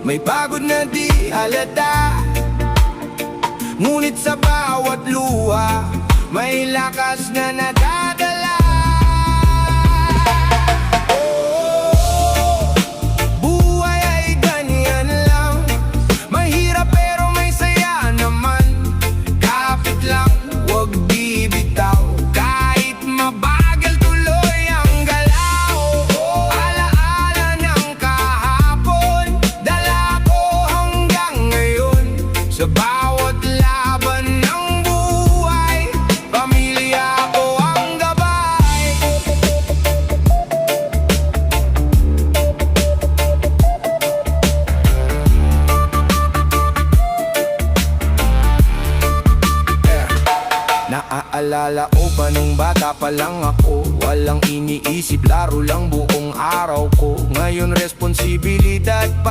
May pagod na di halata, ngunit sa bawat luha may lakas na nadadala. Oh, buhay ay ganyan lang, mahirap pero may saya naman. Kapit lang, wag bibitaw, kahit mabagal tuloy ang galaw. Alaala ng kahapon, dala ko hanggang ngayon. Sa bawat laban ng buhay, pamilya ko ang gabay. Naaalala ko pa nung bata pa lang ako, walang iniisip, laro lang buong araw ko. Ngayon responsibilidad pa